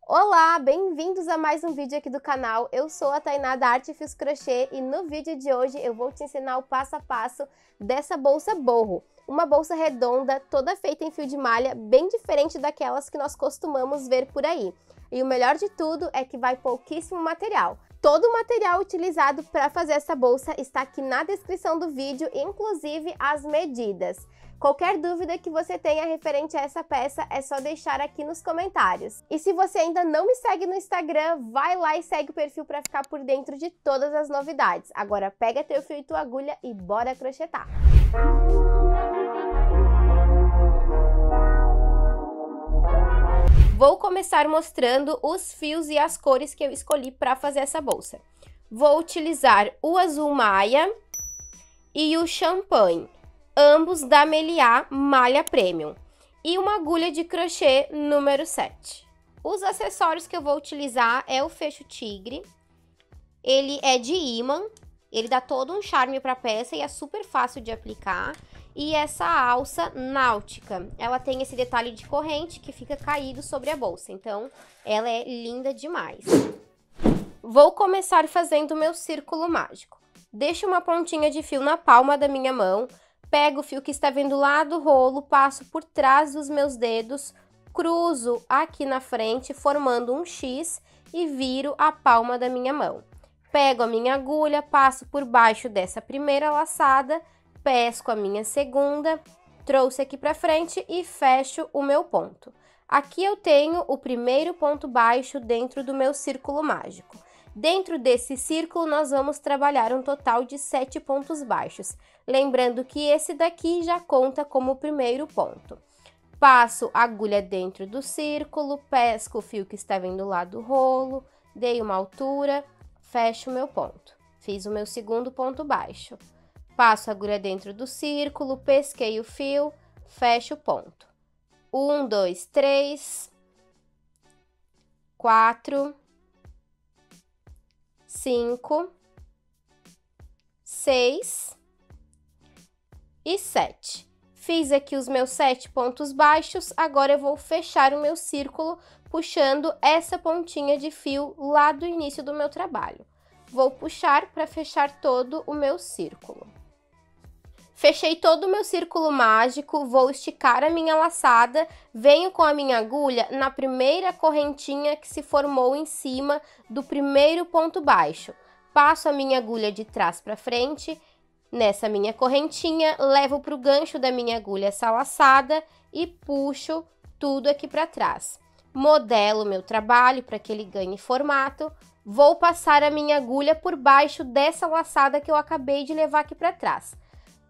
Olá, bem-vindos a mais um vídeo aqui do canal. Eu sou a Tainá da Arte Fios Crochê e no vídeo de hoje eu vou te ensinar o passo a passo dessa bolsa borro. Uma bolsa redonda, toda feita em fio de malha, bem diferente daquelas que nós costumamos ver por aí. E o melhor de tudo é que vai pouquíssimo material. Todo o material utilizado para fazer essa bolsa está aqui na descrição do vídeo, inclusive as medidas. Qualquer dúvida que você tenha referente a essa peça é só deixar aqui nos comentários. E se você ainda não me segue no Instagram, vai lá e segue o perfil para ficar por dentro de todas as novidades. Agora pega teu fio e tua agulha e bora crochetar! Vou começar mostrando os fios e as cores que eu escolhi para fazer essa bolsa. Vou utilizar o azul maia e o champanhe, ambos da Meliá Malha Premium, e uma agulha de crochê número 7. Os acessórios que eu vou utilizar é o fecho tigre, ele é de ímã, ele dá todo um charme para a peça e é super fácil de aplicar. E essa alça náutica, ela tem esse detalhe de corrente que fica caído sobre a bolsa, então ela é linda demais. Vou começar fazendo o meu círculo mágico. Deixo uma pontinha de fio na palma da minha mão, pego o fio que está vindo lá do rolo, passo por trás dos meus dedos, cruzo aqui na frente, formando um X e viro a palma da minha mão. Pego a minha agulha, passo por baixo dessa primeira laçada, pesco a minha segunda, trouxe aqui para frente e fecho o meu ponto. Aqui eu tenho o primeiro ponto baixo dentro do meu círculo mágico. Dentro desse círculo, nós vamos trabalhar um total de 7 pontos baixos. Lembrando que esse daqui já conta como o primeiro ponto. Passo a agulha dentro do círculo, pesco o fio que está vindo lá do rolo, dei uma altura, fecho o meu ponto. Fiz o meu segundo ponto baixo. Passo a agulha dentro do círculo, pesquei o fio, fecho o ponto. 1, 2, 3, 4, 5, 6 e 7. Fiz aqui os meus 7 pontos baixos, agora eu vou fechar o meu círculo puxando essa pontinha de fio lá do início do meu trabalho. Vou puxar para fechar todo o meu círculo. Fechei todo o meu círculo mágico, vou esticar a minha laçada, venho com a minha agulha na primeira correntinha que se formou em cima do primeiro ponto baixo. Passo a minha agulha de trás para frente, nessa minha correntinha, levo para o gancho da minha agulha essa laçada e puxo tudo aqui para trás. Modelo o meu trabalho para que ele ganhe formato. Vou passar a minha agulha por baixo dessa laçada que eu acabei de levar aqui para trás.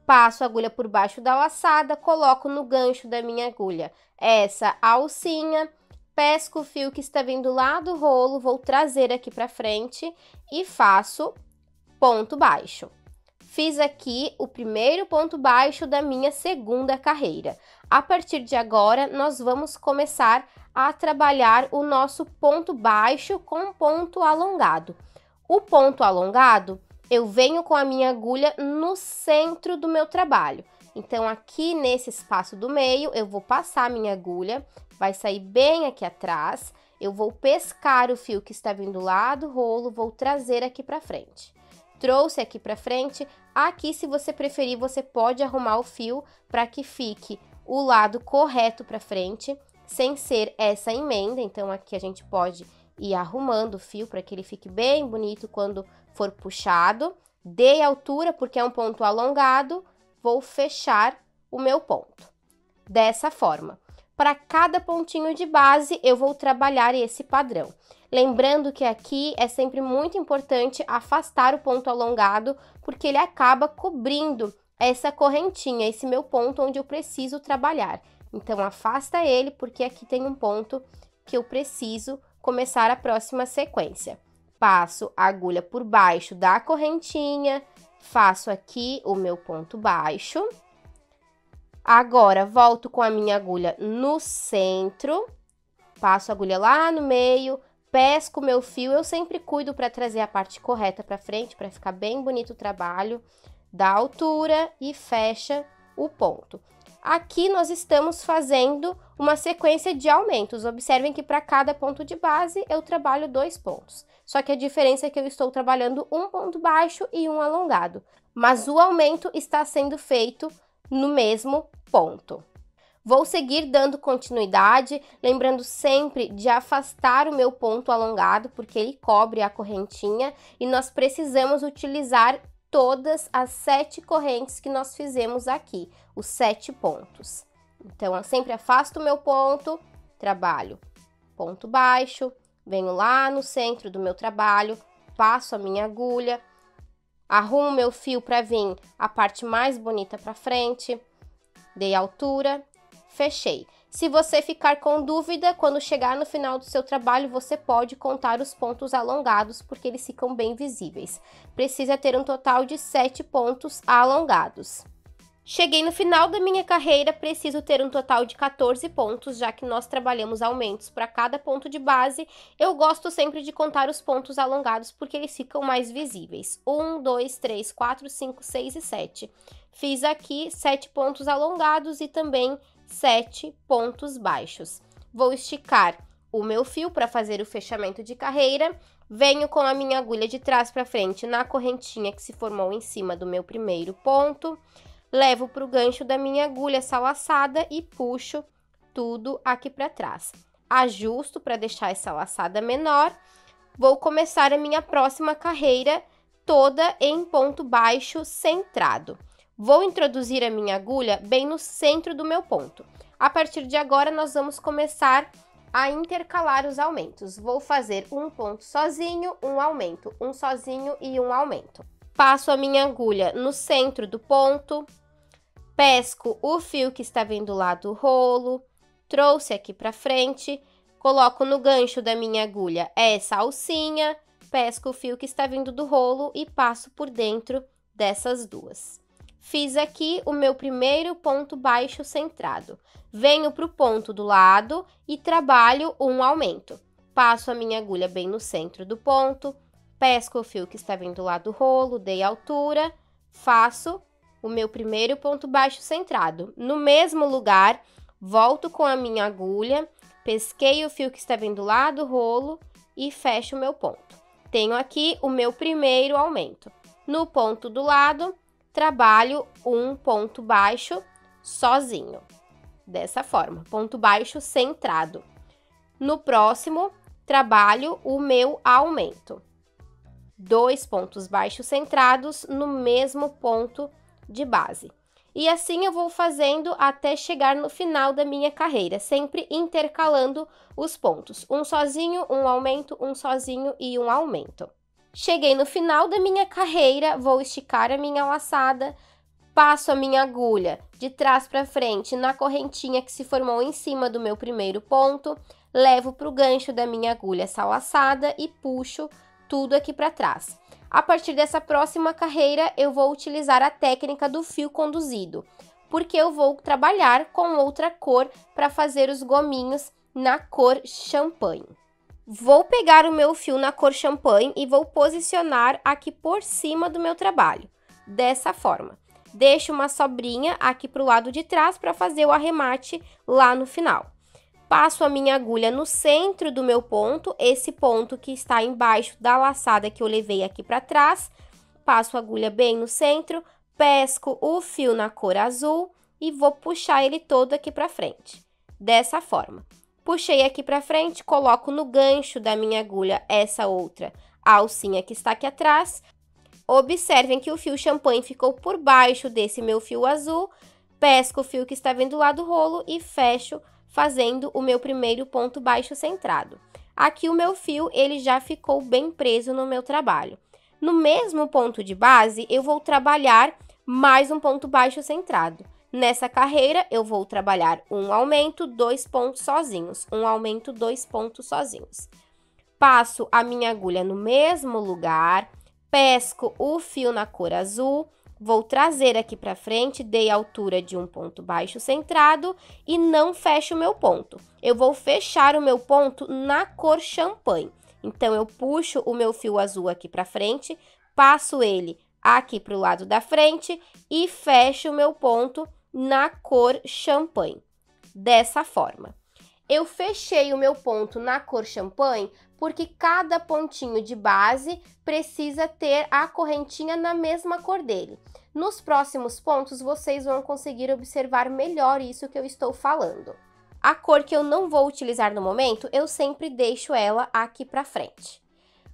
Passo a agulha por baixo da laçada, coloco no gancho da minha agulha essa alcinha, pesco o fio que está vindo lá do rolo, vou trazer aqui para frente e faço ponto baixo. Fiz aqui o primeiro ponto baixo da minha segunda carreira. A partir de agora, nós vamos começar a trabalhar o nosso ponto baixo com ponto alongado. O ponto alongado, eu venho com a minha agulha no centro do meu trabalho. Então, aqui nesse espaço do meio, eu vou passar a minha agulha, vai sair bem aqui atrás. Eu vou pescar o fio que está vindo lá do rolo, vou trazer aqui para frente. Trouxe aqui para frente. Aqui, se você preferir, você pode arrumar o fio para que fique o lado correto para frente, sem ser essa emenda. Então, aqui a gente pode ir arrumando o fio para que ele fique bem bonito quando for puxado. Dei altura porque é um ponto alongado, vou fechar o meu ponto. Dessa forma. Para cada pontinho de base, eu vou trabalhar esse padrão. Lembrando que aqui é sempre muito importante afastar o ponto alongado, porque ele acaba cobrindo essa correntinha, esse meu ponto onde eu preciso trabalhar. Então, afasta ele, porque aqui tem um ponto que eu preciso começar a próxima sequência. Passo a agulha por baixo da correntinha, faço aqui o meu ponto baixo. Agora, volto com a minha agulha no centro, passo a agulha lá no meio, pesco o meu fio. Eu sempre cuido para trazer a parte correta para frente, para ficar bem bonito o trabalho. Dá altura e fecha o ponto. Aqui nós estamos fazendo uma sequência de aumentos. Observem que para cada ponto de base eu trabalho 2 pontos. Só que a diferença é que eu estou trabalhando um ponto baixo e um alongado. Mas o aumento está sendo feito no mesmo ponto. Vou seguir dando continuidade, lembrando sempre de afastar o meu ponto alongado, porque ele cobre a correntinha e nós precisamos utilizar todas as 7 correntes que nós fizemos aqui, os 7 pontos. Então, eu sempre afasto o meu ponto, trabalho ponto baixo, venho lá no centro do meu trabalho, passo a minha agulha, arrumo meu fio para vir a parte mais bonita para frente, dei altura, fechei. Se você ficar com dúvida, quando chegar no final do seu trabalho, você pode contar os pontos alongados, porque eles ficam bem visíveis. Precisa ter um total de 7 pontos alongados. Cheguei no final da minha carreira, preciso ter um total de 14 pontos, já que nós trabalhamos aumentos para cada ponto de base. Eu gosto sempre de contar os pontos alongados, porque eles ficam mais visíveis. 1, 2, 3, 4, 5, 6 e 7. Fiz aqui 7 pontos alongados e também 7 pontos baixos. Vou esticar o meu fio para fazer o fechamento de carreira. Venho com a minha agulha de trás para frente na correntinha que se formou em cima do meu primeiro ponto. Levo para o gancho da minha agulha essa laçada e puxo tudo aqui para trás. Ajusto para deixar essa laçada menor. Vou começar a minha próxima carreira toda em ponto baixo centrado. Vou introduzir a minha agulha bem no centro do meu ponto. A partir de agora, nós vamos começar a intercalar os aumentos. Vou fazer um ponto sozinho, um aumento, um sozinho e um aumento. Passo a minha agulha no centro do ponto, pesco o fio que está vindo lá do rolo, trouxe aqui para frente, coloco no gancho da minha agulha essa alcinha, pesco o fio que está vindo do rolo e passo por dentro dessas duas. Fiz aqui o meu primeiro ponto baixo centrado. Venho para o ponto do lado e trabalho um aumento. Passo a minha agulha bem no centro do ponto, pesco o fio que está vindo lá do rolo, dei altura, faço o meu primeiro ponto baixo centrado. No mesmo lugar, volto com a minha agulha, pesquei o fio que está vindo lá do rolo e fecho o meu ponto. Tenho aqui o meu primeiro aumento. No ponto do lado, trabalho um ponto baixo sozinho. Dessa forma, ponto baixo centrado. No próximo, trabalho o meu aumento. 2 pontos baixos centrados no mesmo ponto de base. E assim eu vou fazendo até chegar no final da minha carreira, sempre intercalando os pontos. Um sozinho, um aumento, um sozinho e um aumento. Cheguei no final da minha carreira, vou esticar a minha laçada, passo a minha agulha de trás para frente na correntinha que se formou em cima do meu primeiro ponto, levo para o gancho da minha agulha essa laçada e puxo tudo aqui para trás. A partir dessa próxima carreira, eu vou utilizar a técnica do fio conduzido, porque eu vou trabalhar com outra cor para fazer os gominhos na cor champanhe. Vou pegar o meu fio na cor champanhe e vou posicionar aqui por cima do meu trabalho, dessa forma. Deixo uma sobrinha aqui para o lado de trás para fazer o arremate lá no final. Passo a minha agulha no centro do meu ponto, esse ponto que está embaixo da laçada que eu levei aqui para trás. Passo a agulha bem no centro, pesco o fio na cor azul e vou puxar ele todo aqui para frente, dessa forma. Puxei aqui para frente, coloco no gancho da minha agulha essa outra alcinha que está aqui atrás. Observem que o fio champanhe ficou por baixo desse meu fio azul. Pesco o fio que está vindo lá do rolo e fecho fazendo o meu primeiro ponto baixo centrado. Aqui o meu fio, ele já ficou bem preso no meu trabalho. No mesmo ponto de base, eu vou trabalhar mais um ponto baixo centrado. Nessa carreira, eu vou trabalhar um aumento, 2 pontos sozinhos. Um aumento, 2 pontos sozinhos. Passo a minha agulha no mesmo lugar, pesco o fio na cor azul, vou trazer aqui para frente, dei altura de um ponto baixo centrado e não fecho o meu ponto. Eu vou fechar o meu ponto na cor champanhe. Então, eu puxo o meu fio azul aqui para frente, passo ele aqui para o lado da frente e fecho o meu ponto na cor champanhe. dessa forma. Eu fechei o meu ponto na cor champanhe porque cada pontinho de base precisa ter a correntinha na mesma cor dele. Nos próximos pontos, vocês vão conseguir observar melhor isso que eu estou falando. A cor que eu não vou utilizar no momento, eu sempre deixo ela aqui para frente.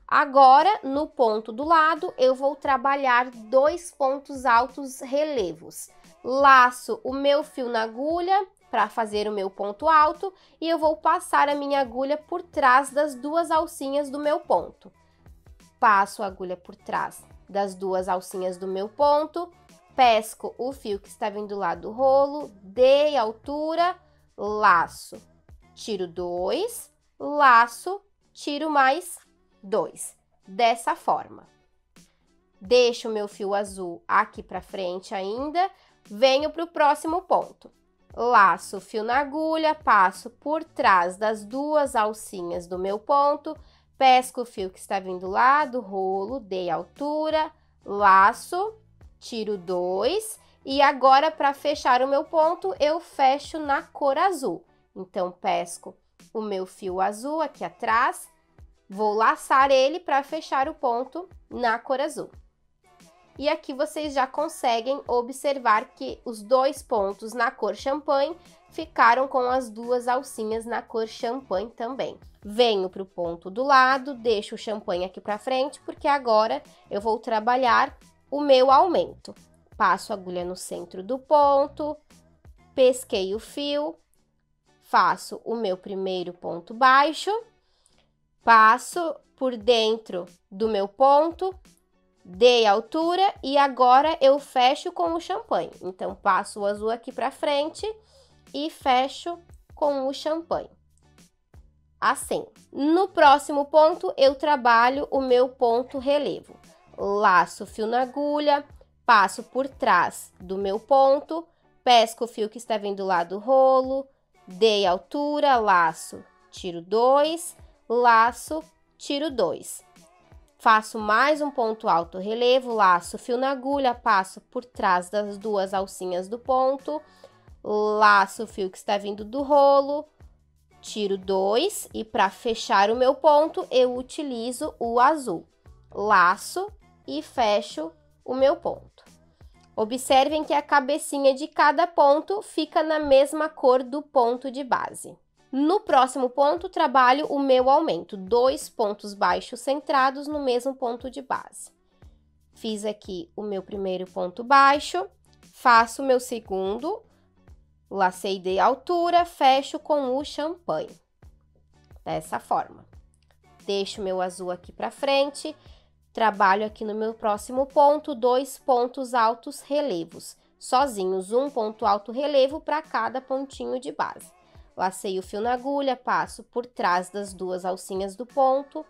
Agora, no ponto do lado, eu vou trabalhar 2 pontos altos relevos. Laço o meu fio na agulha para fazer o meu ponto alto e eu vou passar a minha agulha por trás das 2 alcinhas do meu ponto. Passo a agulha por trás das 2 alcinhas do meu ponto, pesco o fio que está vindo lá do rolo, dei altura, laço, tiro 2, laço, tiro mais 2, dessa forma. Deixo o meu fio azul aqui para frente ainda, venho para o próximo ponto. Laço o fio na agulha, passo por trás das 2 alcinhas do meu ponto, pesco o fio que está vindo lá do rolo, dei altura, laço, tiro 2 e agora para fechar o meu ponto eu fecho na cor azul. Então, pesco o meu fio azul aqui atrás, vou laçar ele para fechar o ponto na cor azul. E aqui vocês já conseguem observar que os 2 pontos na cor champanhe ficaram com as 2 alcinhas na cor champanhe também. Venho para o ponto do lado, deixo o champanhe aqui para frente, porque agora eu vou trabalhar o meu aumento. Passo a agulha no centro do ponto, pesquei o fio, faço o meu primeiro ponto baixo, passo por dentro do meu ponto, dei altura e agora eu fecho com o champanhe. Então, passo o azul aqui para frente e fecho com o champanhe. Assim. No próximo ponto, eu trabalho o meu ponto relevo. Laço o fio na agulha, passo por trás do meu ponto, pesco o fio que está vindo lá do rolo, dei altura, laço, tiro 2, laço, tiro 2. Faço mais um ponto alto relevo, laço o fio na agulha, passo por trás das 2 alcinhas do ponto, laço o fio que está vindo do rolo, tiro 2 e para fechar o meu ponto eu utilizo o azul. Laço e fecho o meu ponto. Observem que a cabecinha de cada ponto fica na mesma cor do ponto de base. No próximo ponto, trabalho o meu aumento, 2 pontos baixos centrados no mesmo ponto de base. Fiz aqui o meu primeiro ponto baixo, faço o meu segundo, lacei de altura, fecho com o champanhe, dessa forma. Deixo o meu azul aqui para frente, trabalho aqui no meu próximo ponto, 2 pontos altos relevos, sozinhos, um ponto alto relevo para cada pontinho de base. Lacei o fio na agulha, passo por trás das 2 alcinhas do ponto,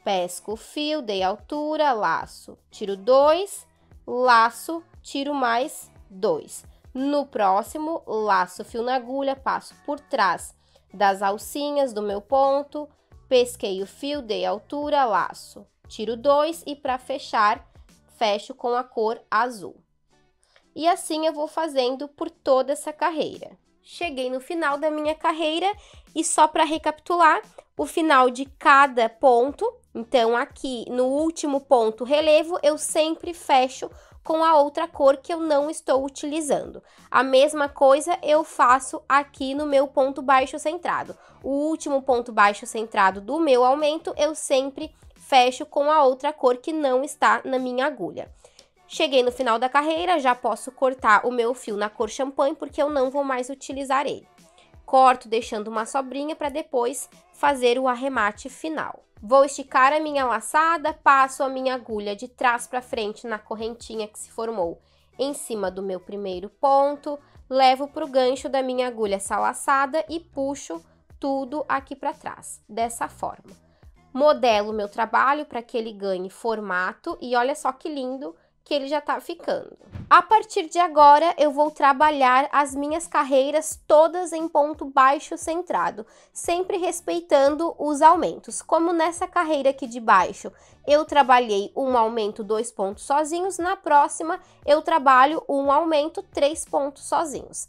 pesco o fio, dei altura, laço, tiro 2, laço, tiro mais 2. No próximo, laço o fio na agulha, passo por trás das alcinhas do meu ponto, pesquei o fio, dei altura, laço, tiro 2 e para fechar, fecho com a cor azul. E assim eu vou fazendo por toda essa carreira. Cheguei no final da minha carreira e só para recapitular, o final de cada ponto, então aqui no último ponto relevo, eu sempre fecho com a outra cor que eu não estou utilizando. A mesma coisa eu faço aqui no meu ponto baixo centrado. O último ponto baixo centrado do meu aumento, eu sempre fecho com a outra cor que não está na minha agulha. Cheguei no final da carreira, já posso cortar o meu fio na cor champanhe, porque eu não vou mais utilizar ele. Corto deixando uma sobrinha para depois fazer o arremate final. Vou esticar a minha laçada, passo a minha agulha de trás para frente na correntinha que se formou em cima do meu primeiro ponto, levo para o gancho da minha agulha essa laçada e puxo tudo aqui para trás, dessa forma. Modelo o meu trabalho para que ele ganhe formato e olha só que lindo que ele já tá ficando. A partir de agora, eu vou trabalhar as minhas carreiras todas em ponto baixo centrado, sempre respeitando os aumentos. Como nessa carreira aqui de baixo, eu trabalhei um aumento 2 pontos sozinhos, na próxima eu trabalho um aumento 3 pontos sozinhos.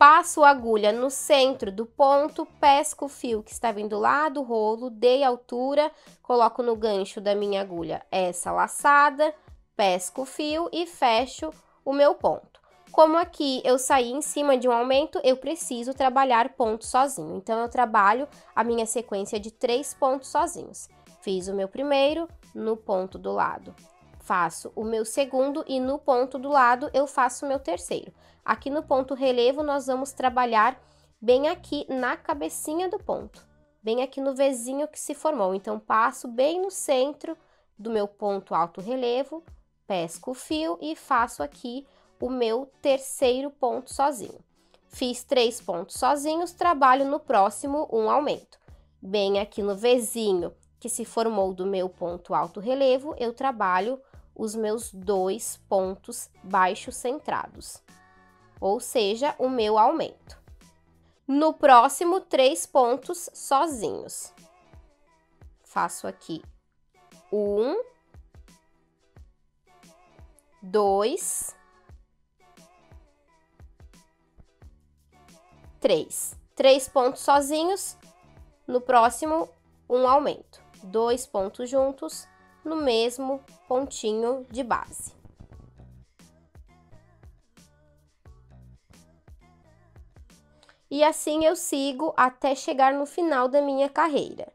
Passo a agulha no centro do ponto, pesco o fio que está vindo lá do rolo, dei altura, coloco no gancho da minha agulha essa laçada, pesco o fio e fecho o meu ponto. Como aqui eu saí em cima de um aumento, eu preciso trabalhar ponto sozinho. Então, eu trabalho a minha sequência de 3 pontos sozinhos. Fiz o meu primeiro no ponto do lado. Faço o meu segundo e no ponto do lado eu faço o meu terceiro. Aqui no ponto relevo, nós vamos trabalhar bem aqui na cabecinha do ponto. Bem aqui no Vzinho que se formou. Então, passo bem no centro do meu ponto alto relevo, pesco o fio e faço aqui o meu terceiro ponto sozinho. Fiz 3 pontos sozinhos, trabalho no próximo um aumento. Bem aqui no Vzinho que se formou do meu ponto alto relevo, eu trabalho os meus 2 pontos baixos centrados, ou seja, o meu aumento. No próximo, 3 pontos sozinhos. Faço aqui 1, 2, 3. 3 pontos sozinhos, no próximo, um aumento. 2 pontos juntos, no mesmo pontinho de base. E assim eu sigo até chegar no final da minha carreira.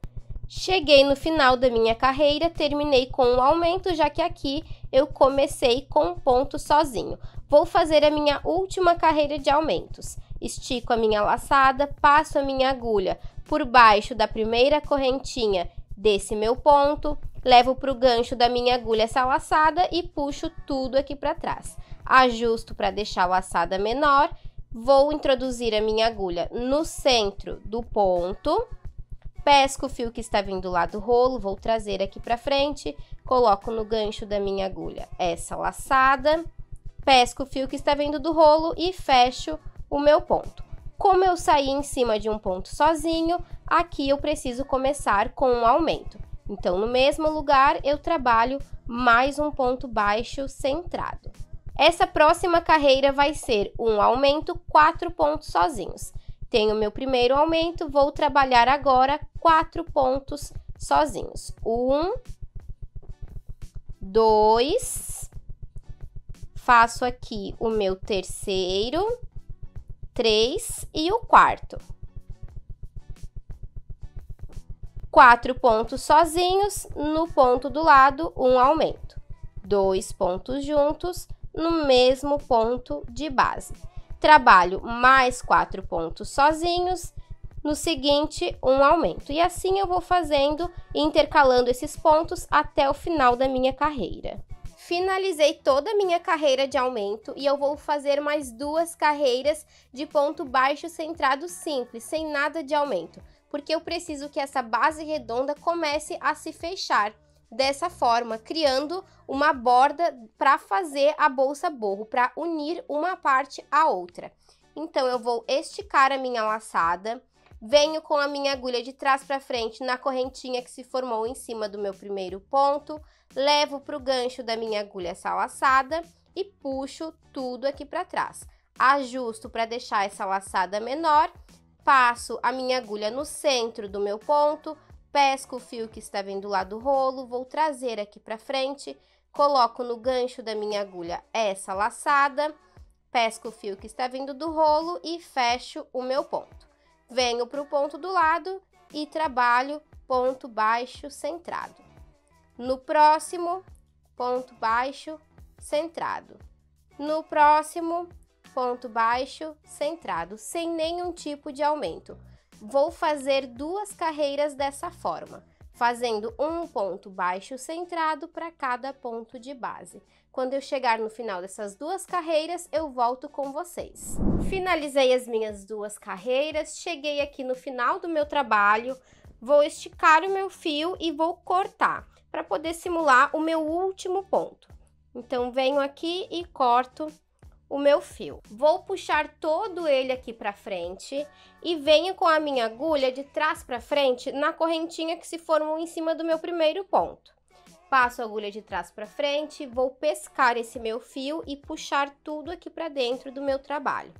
Cheguei no final da minha carreira, terminei com um aumento, já que aqui eu comecei com um ponto sozinho. Vou fazer a minha última carreira de aumentos. Estico a minha laçada, passo a minha agulha por baixo da primeira correntinha desse meu ponto, levo para o gancho da minha agulha essa laçada e puxo tudo aqui para trás. Ajusto para deixar a laçada menor, vou introduzir a minha agulha no centro do ponto, pesco o fio que está vindo lá do rolo, vou trazer aqui para frente, coloco no gancho da minha agulha essa laçada, pesco o fio que está vindo do rolo e fecho o meu ponto. Como eu saí em cima de um ponto sozinho, aqui eu preciso começar com um aumento. Então, no mesmo lugar, eu trabalho mais um ponto baixo centrado. Essa próxima carreira vai ser um aumento, 4 pontos sozinhos. Tenho meu primeiro aumento, vou trabalhar agora 4 pontos sozinhos. 1, 2, faço aqui o meu terceiro, 3 e o quarto. 4 pontos sozinhos, no ponto do lado, um aumento. 2 pontos juntos, no mesmo ponto de base. Trabalho mais 4 pontos sozinhos, no seguinte, um aumento. E assim eu vou fazendo, intercalando esses pontos até o final da minha carreira. Finalizei toda a minha carreira de aumento e eu vou fazer mais 2 carreiras de ponto baixo centrado simples, sem nada de aumento, porque eu preciso que essa base redonda comece a se fechar dessa forma, criando uma borda para fazer a bolsa borro, para unir uma parte à outra. Então, eu vou esticar a minha laçada, venho com a minha agulha de trás para frente na correntinha que se formou em cima do meu primeiro ponto, levo para o gancho da minha agulha essa laçada e puxo tudo aqui para trás. Ajusto para deixar essa laçada menor, passo a minha agulha no centro do meu ponto, pesco o fio que está vindo lá do rolo, vou trazer aqui para frente, coloco no gancho da minha agulha essa laçada, pesco o fio que está vindo do rolo e fecho o meu ponto. Venho para o ponto do lado e trabalho ponto baixo centrado. No próximo, ponto baixo centrado. No próximo, ponto baixo centrado, sem nenhum tipo de aumento. Vou fazer 2 carreiras dessa forma, fazendo um ponto baixo centrado para cada ponto de base. Quando eu chegar no final dessas 2 carreiras, eu volto com vocês. Finalizei as minhas 2 carreiras, cheguei aqui no final do meu trabalho, vou esticar o meu fio e vou cortar, para poder simular o meu último ponto. Então, venho aqui e corto o meu fio. Vou puxar todo ele aqui para frente e venho com a minha agulha de trás para frente na correntinha que se formou em cima do meu primeiro ponto. Passo a agulha de trás para frente, vou pescar esse meu fio e puxar tudo aqui para dentro do meu trabalho.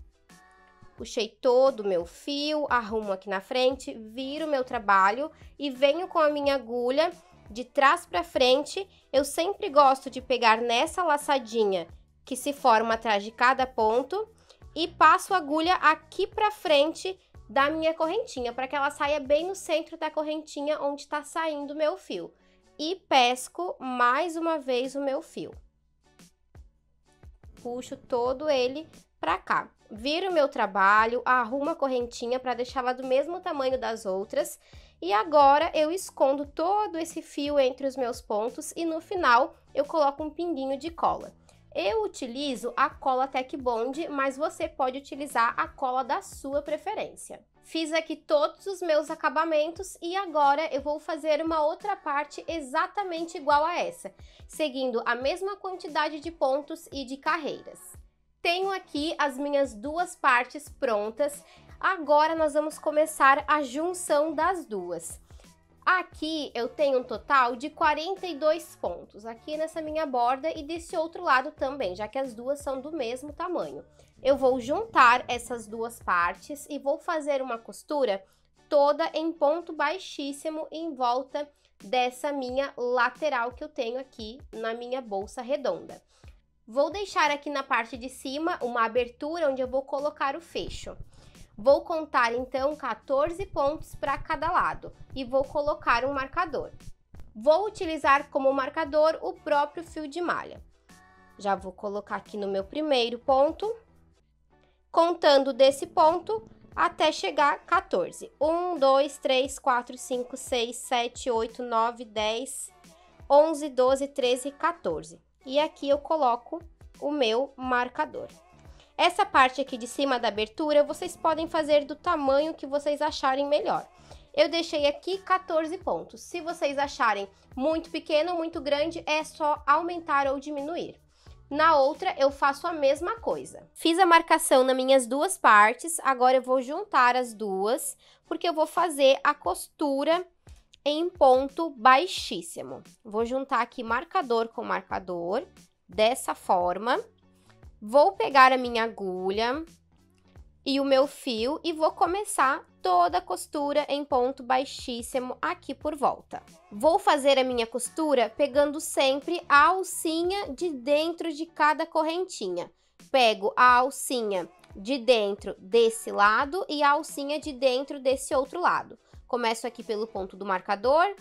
Puxei todo o meu fio, arrumo aqui na frente, viro o meu trabalho e venho com a minha agulha de trás para frente. Eu sempre gosto de pegar nessa laçadinha que se forma atrás de cada ponto e passo a agulha aqui para frente da minha correntinha, para que ela saia bem no centro da correntinha onde está saindo o meu fio. E pesco mais uma vez o meu fio. Puxo todo ele para cá. Viro o meu trabalho, arrumo a correntinha para deixá-la do mesmo tamanho das outras. E agora eu escondo todo esse fio entre os meus pontos e no final eu coloco um pinguinho de cola. Eu utilizo a cola Tec Bond, mas você pode utilizar a cola da sua preferência. Fiz aqui todos os meus acabamentos e agora eu vou fazer uma outra parte exatamente igual a essa, seguindo a mesma quantidade de pontos e de carreiras. Tenho aqui as minhas duas partes prontas, agora nós vamos começar a junção das duas. Aqui eu tenho um total de 42 pontos, aqui nessa minha borda e desse outro lado também, já que as duas são do mesmo tamanho. Eu vou juntar essas duas partes e vou fazer uma costura toda em ponto baixíssimo em volta dessa minha lateral que eu tenho aqui na minha bolsa redonda. Vou deixar aqui na parte de cima uma abertura onde eu vou colocar o fecho. Vou contar então 14 pontos para cada lado e vou colocar um marcador. Vou utilizar como marcador o próprio fio de malha. Já vou colocar aqui no meu primeiro ponto, contando desse ponto até chegar 14. 1, 2, 3, 4, 5, 6, 7, 8, 9, 10, 11, 12, 13, 14. E aqui eu coloco o meu marcador. Essa parte aqui de cima da abertura, vocês podem fazer do tamanho que vocês acharem melhor. Eu deixei aqui 14 pontos. Se vocês acharem muito pequeno ou muito grande, é só aumentar ou diminuir. Na outra, eu faço a mesma coisa. Fiz a marcação nas minhas duas partes, agora eu vou juntar as duas, porque eu vou fazer a costura em ponto baixíssimo. Vou juntar aqui marcador com marcador, dessa forma. Vou pegar a minha agulha e o meu fio e vou começar toda a costura em ponto baixíssimo aqui por volta. Vou fazer a minha costura pegando sempre a alcinha de dentro de cada correntinha. Pego a alcinha de dentro desse lado e a alcinha de dentro desse outro lado. Começo aqui pelo ponto do marcador,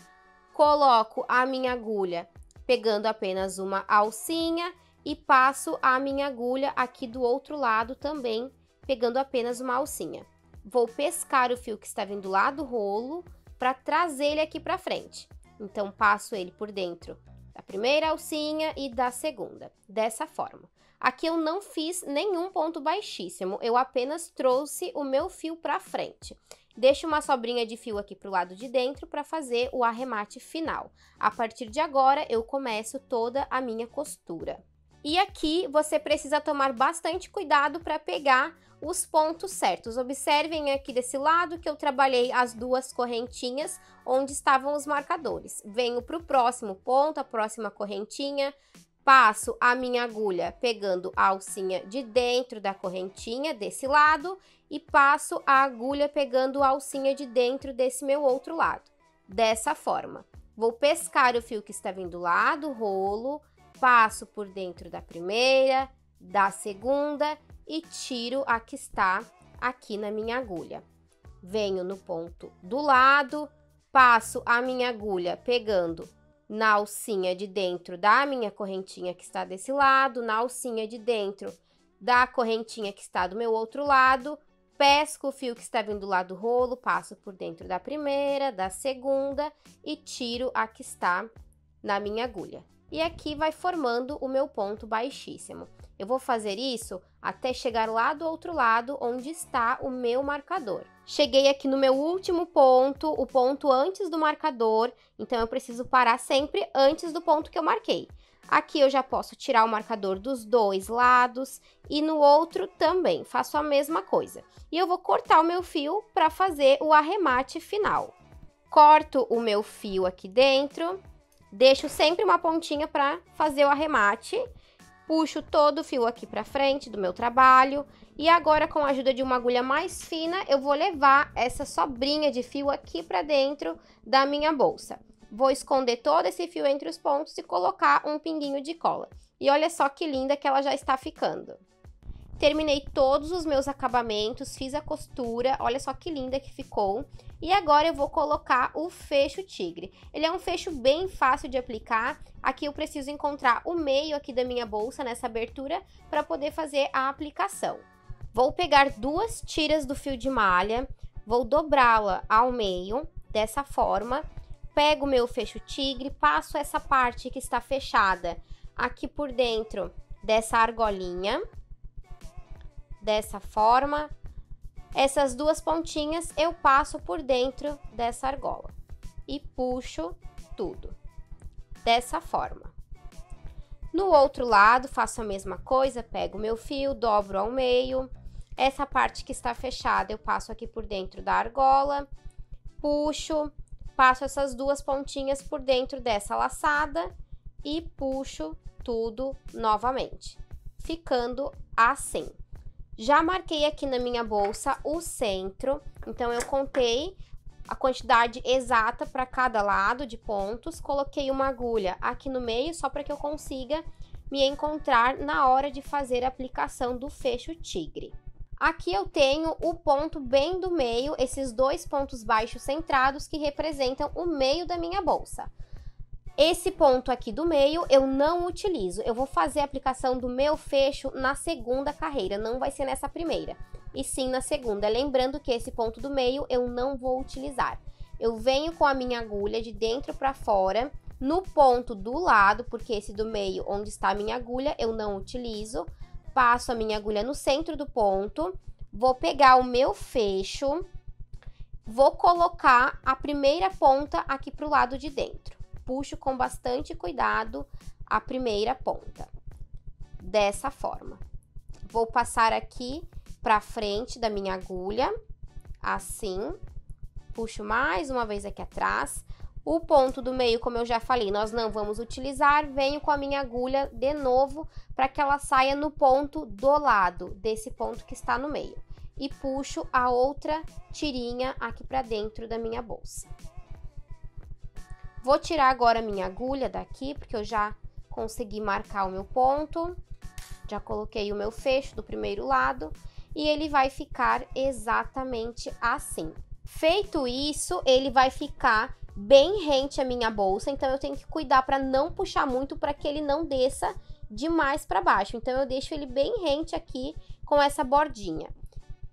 coloco a minha agulha pegando apenas uma alcinha e passo a minha agulha aqui do outro lado também, pegando apenas uma alcinha. Vou pescar o fio que está vindo lá do rolo para trazer ele aqui para frente. Então, passo ele por dentro da primeira alcinha e da segunda, dessa forma. Aqui eu não fiz nenhum ponto baixíssimo, eu apenas trouxe o meu fio para frente. Deixo uma sobrinha de fio aqui para o lado de dentro para fazer o arremate final. A partir de agora, eu começo toda a minha costura. E aqui você precisa tomar bastante cuidado para pegar os pontos certos. Observem aqui desse lado que eu trabalhei as duas correntinhas onde estavam os marcadores. Venho para o próximo ponto, a próxima correntinha, passo a minha agulha pegando a alcinha de dentro da correntinha desse lado e passo a agulha pegando a alcinha de dentro desse meu outro lado. Dessa forma, vou pescar o fio que está vindo lá do rolo, passo por dentro da primeira, da segunda e tiro a que está aqui na minha agulha. Venho no ponto do lado, passo a minha agulha pegando na alcinha de dentro da minha correntinha que está desse lado, na alcinha de dentro da correntinha que está do meu outro lado, pesco o fio que está vindo lá do rolo, passo por dentro da primeira, da segunda e tiro a que está na minha agulha. E aqui vai formando o meu ponto baixíssimo. Eu vou fazer isso até chegar lá do outro lado, onde está o meu marcador. Cheguei aqui no meu último ponto, o ponto antes do marcador, então eu preciso parar sempre antes do ponto que eu marquei. Aqui eu já posso tirar o marcador dos dois lados e no outro também, faço a mesma coisa. E eu vou cortar o meu fio para fazer o arremate final. Corto o meu fio aqui dentro. Deixo sempre uma pontinha para fazer o arremate Puxo todo o fio aqui pra frente do meu trabalho. E agora, com a ajuda de uma agulha mais fina, eu vou levar essa sobrinha de fio aqui pra dentro da minha bolsa. Vou esconder todo esse fio entre os pontos e colocar um pinguinho de cola. E olha só que linda que ela já está ficando. Terminei todos os meus acabamentos, fiz a costura, olha só que linda que ficou. E agora eu vou colocar o fecho tigre. Ele é um fecho bem fácil de aplicar. Aqui eu preciso encontrar o meio aqui da minha bolsa, nessa abertura, para poder fazer a aplicação. Vou pegar 2 tiras do fio de malha, vou dobrá-la ao meio, dessa forma. Pego o meu fecho tigre, passo essa parte que está fechada aqui por dentro dessa argolinha. Dessa forma, essas 2 pontinhas eu passo por dentro dessa argola e puxo tudo, dessa forma. No outro lado, faço a mesma coisa, pego o meu fio, dobro ao meio, essa parte que está fechada eu passo aqui por dentro da argola, puxo, passo essas 2 pontinhas por dentro dessa laçada e puxo tudo novamente, ficando assim. Já marquei aqui na minha bolsa o centro, então eu contei a quantidade exata para cada lado de pontos, coloquei uma agulha aqui no meio só para que eu consiga me encontrar na hora de fazer a aplicação do fecho tigre. Aqui eu tenho o ponto bem do meio, esses 2 pontos baixos centrados que representam o meio da minha bolsa. Esse ponto aqui do meio eu não utilizo, eu vou fazer a aplicação do meu fecho na segunda carreira, não vai ser nessa primeira, e sim na segunda. Lembrando que esse ponto do meio eu não vou utilizar. Eu venho com a minha agulha de dentro para fora, no ponto do lado, porque esse do meio, onde está a minha agulha, eu não utilizo. Passo a minha agulha no centro do ponto, vou pegar o meu fecho, vou colocar a primeira ponta aqui para o lado de dentro. Puxo com bastante cuidado a primeira ponta, dessa forma. Vou passar aqui pra frente da minha agulha, assim. Puxo mais uma vez aqui atrás. O ponto do meio, como eu já falei, nós não vamos utilizar. Venho com a minha agulha de novo para que ela saia no ponto do lado, desse ponto que está no meio. E puxo a outra tirinha aqui pra dentro da minha bolsa. Vou tirar agora a minha agulha daqui, porque eu já consegui marcar o meu ponto. Já coloquei o meu fecho do primeiro lado e ele vai ficar exatamente assim. Feito isso, ele vai ficar bem rente à minha bolsa, então eu tenho que cuidar para não puxar muito para que ele não desça demais para baixo. Então eu deixo ele bem rente aqui com essa bordinha.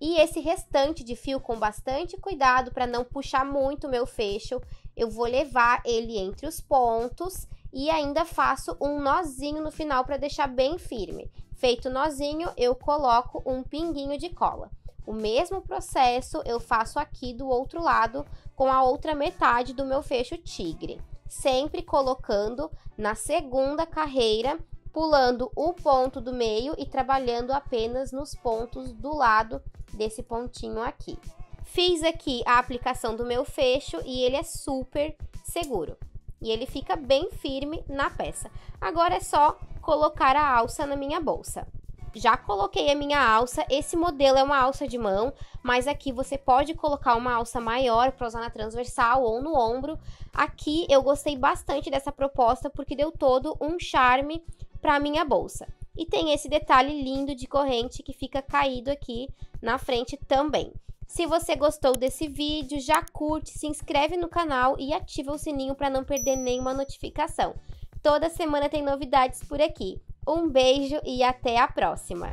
E esse restante de fio, com bastante cuidado para não puxar muito o meu fecho, eu vou levar ele entre os pontos e ainda faço um nozinho no final para deixar bem firme. Feito o nozinho, eu coloco um pinguinho de cola. O mesmo processo eu faço aqui do outro lado com a outra metade do meu fecho tigre. Sempre colocando na segunda carreira, pulando o ponto do meio e trabalhando apenas nos pontos do lado desse pontinho aqui. Fiz aqui a aplicação do meu fecho e ele é super seguro. E ele fica bem firme na peça. Agora é só colocar a alça na minha bolsa. Já coloquei a minha alça, esse modelo é uma alça de mão, mas aqui você pode colocar uma alça maior para usar na transversal ou no ombro. Aqui eu gostei bastante dessa proposta porque deu todo um charme para a minha bolsa. E tem esse detalhe lindo de corrente que fica caído aqui na frente também. Se você gostou desse vídeo, já curte, se inscreve no canal e ativa o sininho para não perder nenhuma notificação. Toda semana tem novidades por aqui. Um beijo e até a próxima!